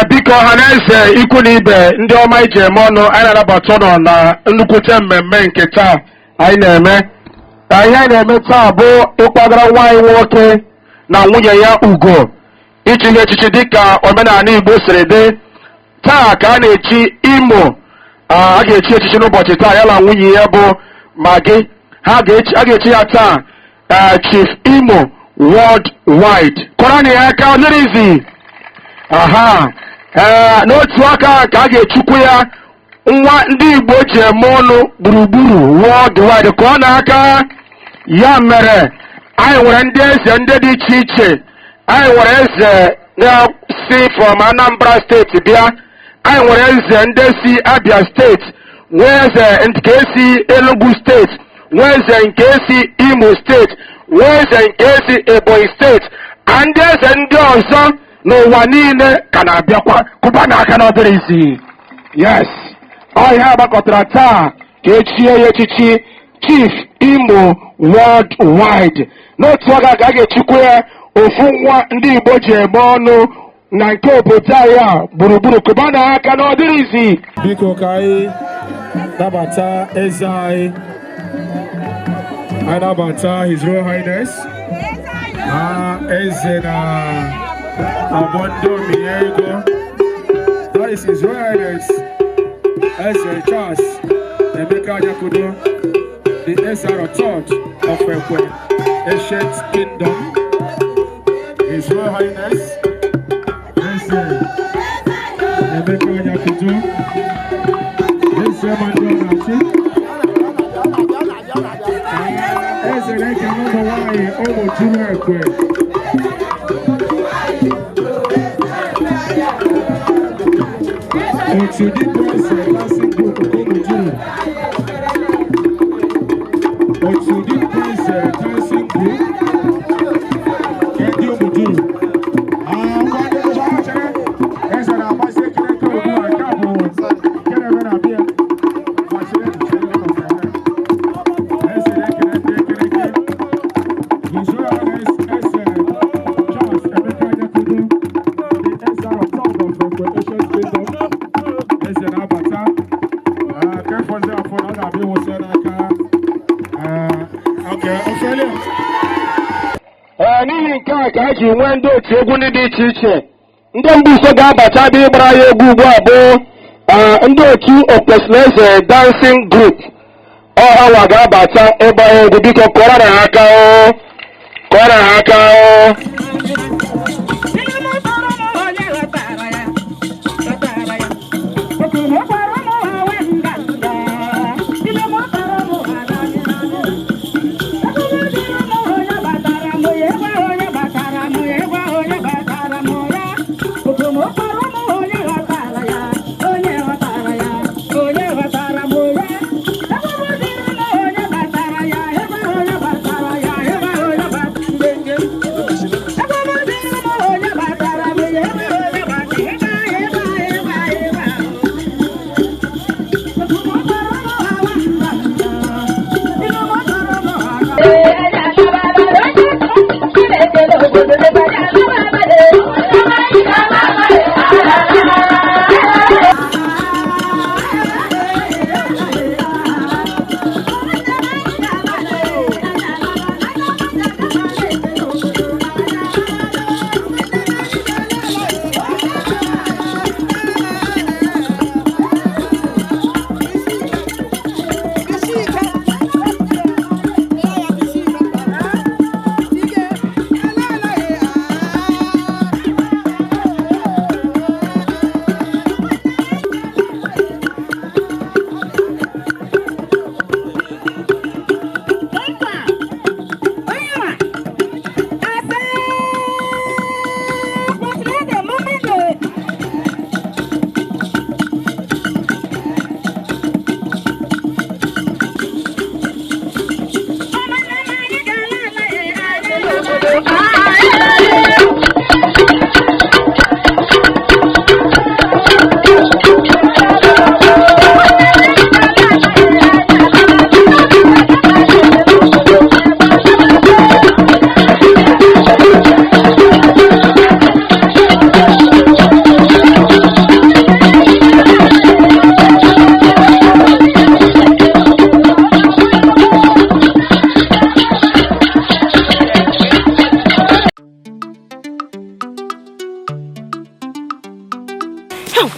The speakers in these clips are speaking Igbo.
Biko Haneze ikwu na ibe ndị ọma ije eme ọnụ anyị na-anabata nọ na nnukwute mmemme nke taa anyị na-eme. Ihe anyị na-eme taa bụ ịkwadoro nwaanyị nwoke na nwunye ya ugo ichi echichi dịka omenala Igbo siri dị. Taa ka a na-echi Imo, a ga-echi echichi n'ụbọchị taa ya na nwunye ya bụ Magi. A ga-echi ya taa Chief Imo Worldwide. Kọrọ ya aka onirizi. N'otu aka ka a ga-echukwu ya nwa ndị Igbo ji eme ọnụ gburugburu worldwide ka ọ na-aka. Ya mere anyị nwere ndị eze ndị dị iche iche. Anyị nwere eze si from Anambra steeti bịa, anyị nwere eze ndị si Abia steeti, nwee eze nke si Enugu steeti, nwee eze nke si Imo steeti, nwee eze nke si Ebonyi steeti, ndị eze ndị ọzọ n'ụwa niile ka na-abịakwa kụba n'aka n'ọdịrịzi. Yes, ọhịa agbakọtara taa ka echie ya echichi Chief Imo Worldwide. N'otu aka ka a ga-echukwu ya ofu nwa ndị Igbo ji eme ọnụ na nke obodo anyị a gburugburu kụba n'aka n'ọdịrịzi. Biko ka anyị nabata eze anyị. Anyị nabata His Royal Highness eze na Abondo Miego. That is His Royal Highness Eze Charles Emeka Yakudo, the Ezra III of Ekwe, Ancient Kingdom. His Royal Highness Eze Emeka Yakudo, Eze Mandonachi, Eze Eke Mawai Omo Ekwe. To the boys, classic group of Comedy. To the boys, dancing group. Can you do? What is the as an ambassador can go and come? Can I run up here? What's it? As a His Royal Highness Charles Emeka Yakudo, the Ezra of Tongue of Ancient Kingdom. N'ihi nke a ka a ji nwee ndị otu egwu ndị dị iche iche. Ndị mbụ so ga-abata bịa ịgbara ya egwu ugbu a bụ ndị otu Okwesileze dancing group. Ọhawa ga-abata ịgba ya egwu. Biko kọrọ na ha aka o, kọrọ na ha aka o.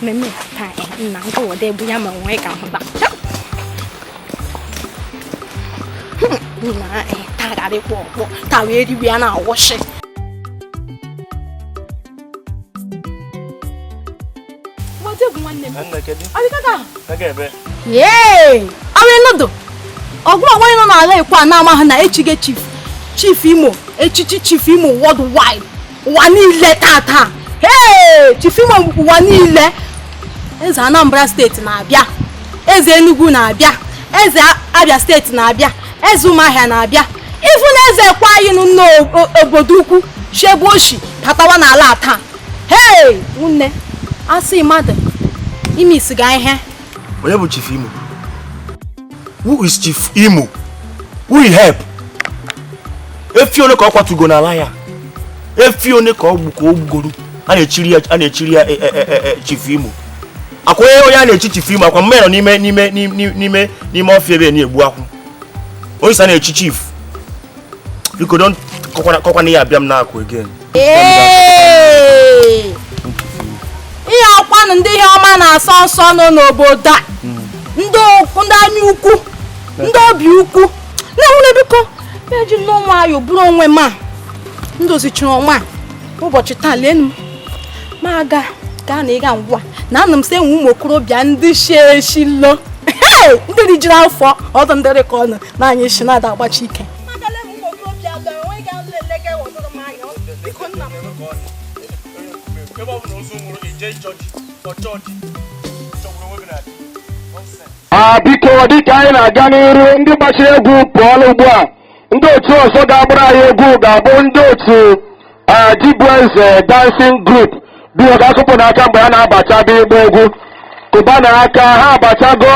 Meme ta na nko wo de buya ma won ka ho ba. Na ta ga de ko ta we di bia na wo hye. Wo de bu wanne. Abi kaka. Kaka ebe. Yey! Awe nodo. Ogwo wo no na ala ekwa na ama ha na echige chief Imo, echichi chief Imo worldwide. Wani ile tata. Hey! Chief Imo wani ile. Eze Anambra State na-abịa, eze Enugu na-abịa, eze Abia State na-abịa, eze Umuahia na-abịa, ifu na eze kwa anyị n'obodo ukwu Sheboshi patawa n'ala taa. Hey, nne, asị mmadụ ime isi ga ihe. Onye bụ Chief Imo? Who is Chief Imo? Who will help? Efi one ka ọ kwatugo n'ala ya. Efi one ka ọ gbugoro. A na-echiri ya Chief Imo. Akwa onye a na-echi Chief Imo akwa mmero n'ime ofie ebe na-egbu akwụ. Onye sa na-echi chief. Biko don kokwana ya abịa m na-akụ again. Ee! Ihe akwanụ ndị ihe ọma na-asọ nsọ nọ n'obodo a. Ndị anyị ukwu, ndị obi ukwu. Na-enwere biko, eji n'ọnwa ayo bụrụ onwe ma. Ndozichiri ọnwa ụbọchị taa lenu. Ma ga na ịga ngwa na anụ m se nwe ụmụ okorobịa ndị sheshilo. Ndị rijiri afọ ọdụ ndị rekọnụ na anyị shi na-ada agbachi ike. Biko dịka anyị na-aga n'iru ndị gbachiri egwu pụọla ugbu a. Ndị otu ọzọ ga-agbara anyị egwu ga-abụ ndị otu Igbo dancing group. Biko ga-akụpụ n'aka mgbe ha na-abacha bụ ịgba egwu. Kụba n'aka ha abachago.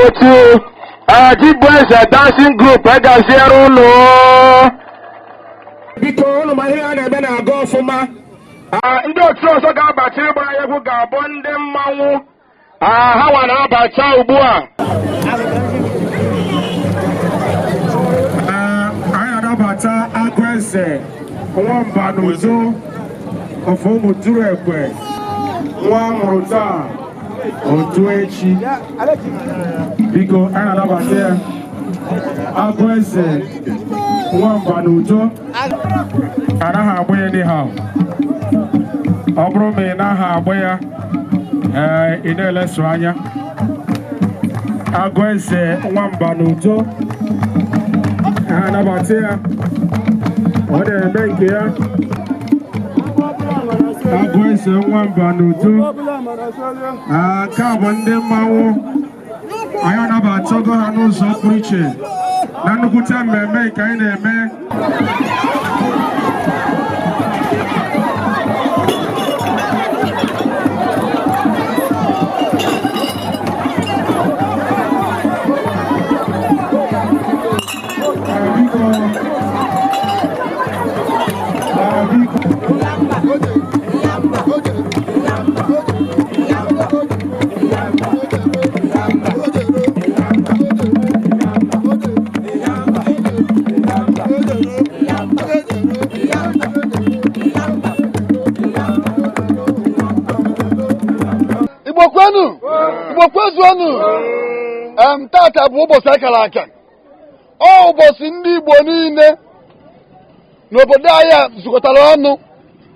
Otu Igbo dancing group gaziere ụlọ biko ụnụ ma ihe a na-eme na-aga ọfụma. Ndị otu ọzọ ga-abata ịgbara ya egwu ga-abụ ndị mmanwụ ha nwa na-abata ugbu a. Anyị anabata Agụeze nwamba n'uzo ofu ụmụ tụrụ ekwe nwa mụrụ taa otu echi. Biko anyị anabata ya Agụeze nwamba n'uzo. Anaghị agba ya dị ha. Ọ bụrụ ma ị naghị agba ya ị na-eleso anya. Agụeze nwamba n'uzo anabata ya ọ na-eme nke ya. Agụeze nwamba n'udo nke a bụ ndị mmanwụ. Anyị anabatago ha n'ụzọ pụrụ iche na nnukwute mmemme nke anyị na-eme. Igbo kwezuonu tata bụ ụbọchị akara aka. Ọ ụbọchị ndị Igbo niile n'obodo anyị zukọtara ọnụ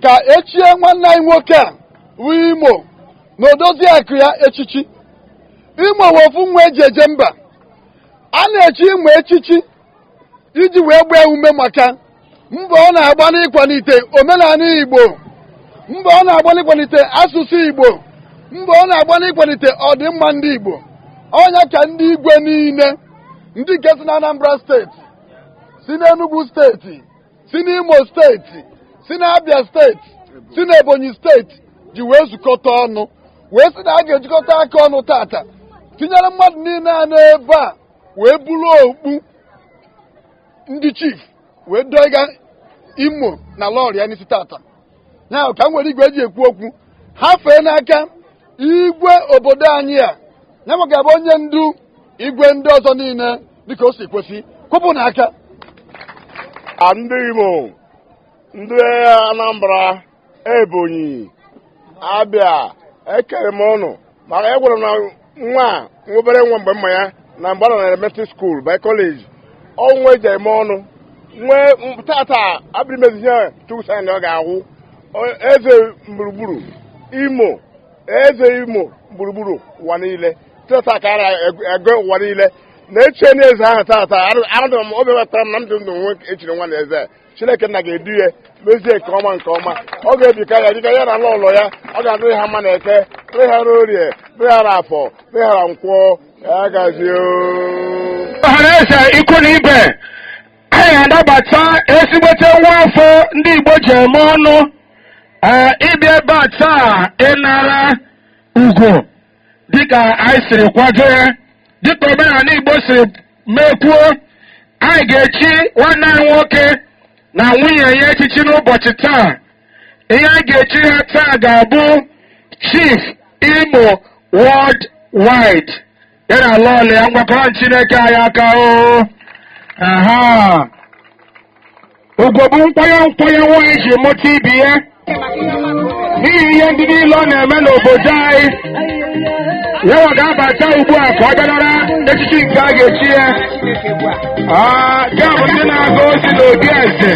ka echie nwanne anyị nwoke a bụ Imo na odozi akụ ya echichi. Imo wee ofu nwa eji eje mba. A na-echi Imo echichi iji wee gbaa ume maka mbọ ọ na-agba n'ịkwalite omenala Igbo, mbọ ọ na-agba n'ịkwalite asụsụ Igbo, mbọ ọ na-agba n'ịkwalite ọdịmma ndị Igbo. Ọnya ka ndị igwe niile, ndị nke si na Anambra steeti, si n'Enugu steeti, si n'Imo steeti, si n'Abia steeti, si n'Ebonyi steeti ji wee zukọta ọnụ wee sị na a ga-ejikọta aka ọnụ tata tinyere mmadụ niile a n'ebe a wee buru okpu ndị chief wee doga Imo na lọọrị ya n'isi tata. Ya ka m nwere igwe eji ekwu okwu ha fee n'aka igwe obodo anyị a ya maka bụ onye ndu igwe ndị ọzọ niile dịka o si kwesị kwụpụ n'aka. Ndị Imo, ndị Anambra, Ebonyi, Abia, ekere m ọnụ maka egwere na nwa obere nwa mgbe mma ya na mgbe ọ nọ na elementary school by college ọnwa eji eme ọnụ nwee tata abịrị mezi ihe chukwu na ọ ga-awụ eze gburugburu Imo, eze Imo gburugburu ụwa niile tata ka a ege ụwa niile na-eche n'eze ahụ tata adụ m obi wetara m na ndụ nwe echiri nwa na eze Chineke nna ga-edu ya mezie nke ọma ọ ga-ebika ya dịka ya na ala ụlọ ya ọ ga-adịrị ha mma na eke dịrị ha n'orie dịrị ha n'afọ dịrị ha na nkwọ ya gazie ọhaneze ikwu na ibe anyị anabata ezigbote nwa afọ ndị Igbo ji eme ọnụ ịbịa ebe a taa ịnara ugwu dịka anyị siri kwado ya dịka omenala Igbo siri mekwuo. Anyị ga-echi nwanne anyị nwoke na nwunye ya echichi n'ụbọchị taa. Ihe anyị ga-echi ha taa ga-abụ Chief Imo Worldwide ya na ala ọla ya ngwakọrọ Chineke anyị aka ugwo bụ nkwanye nwaanyị ji mụta ibi ya n'ihi ihe ndị niile ọ na-eme n'obodo anyị. Yawa ga-abata ugbu a ka ọ bịanara echichi nke a ga-echi ya. Ya bụ ndị na-aga ozi n'obi eze.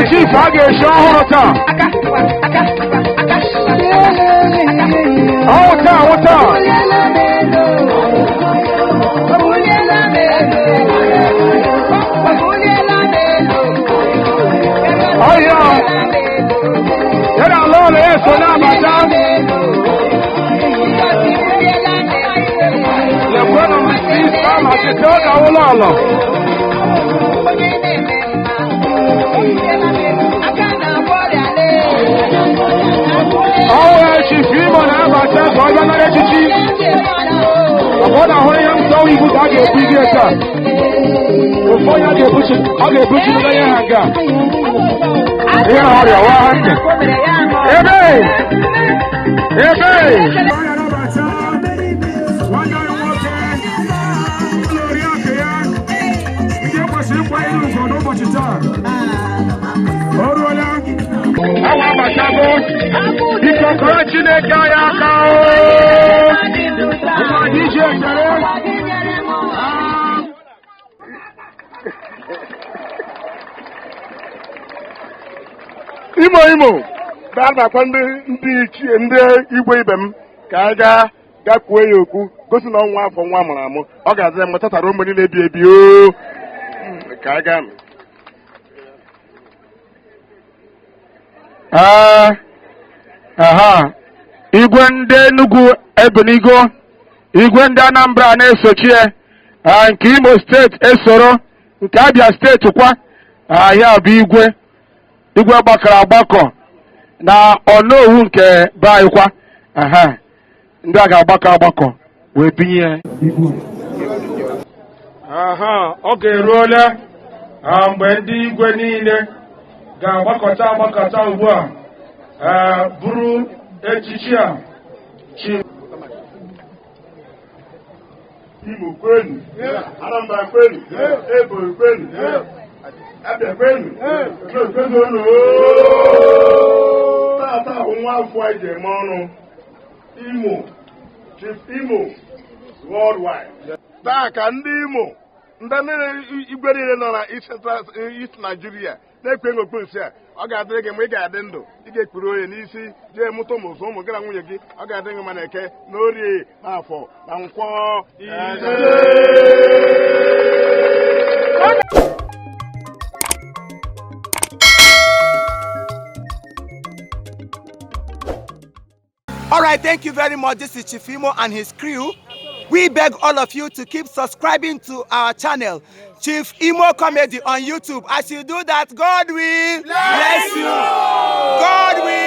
Chief, I get your heart. ọhịa ya na ala ọla eso na-abata lekwenụ isi ma site ọ ga ụlọ ọlọ ọwụ Chief Imo na-abata ka ọ bịa nara echichi ọ na-ahụrụ ihe nsọ ibu ka a ga-ebu ihe taa ofu onye ọ ga-ebuchi ihe ha nga ihe ọrịa wa ndụ ebe awa abatago biko kọrọ Chineke anyị aka ụwa dị iche ekele Imo ga-abakwa ndị ichie ndị igwe ibe m ka anyị gakwuo ya okwu gosi na ọnwa afọ nwa mụrụ amụ ọ ga-aza mgbe tatara ụmụ niile ebi ebi o ka anyị gaa igwe ndị Enugu Ebonigo igwe ndị Anambra na-esochi nke Imo steeti esoro nke Abia steeti kwa ya bụ igwe gbakọrọ agbakọ na ọnowu nke be anyị kwa ndị a ga-agbakọ agbakọ wee binye ọ ga-eruola mgbe ndị igwe niile ga-agbakọta ugbu a bụrụ echichi a Imo kwenu, Anambra kwenu, Ebonyi kwenu, Abia kwenu, kwenu tata bụ nwa afọ anyị ji eme ọnụ Imo, Chief Imo worldwide. Taa ka ndị Imo ndị igwe niile nọ na East Nigeria na-ekpe n'okponsi a ọ ga-adịrị gị ma ị ga-adị ndụ ị ga-ekpuru onye n'isi jee mụta ụmụ gị na nwunye gị ọ ga-adịrị gị ma na Eke na Orie na Afọ na Nkwọ All right, thank you very much. This is Chief Imo and his crew. We beg all of you to keep subscribing to our channel, Chief Imo Comedy on YouTube. As you do that, God will bless you. God will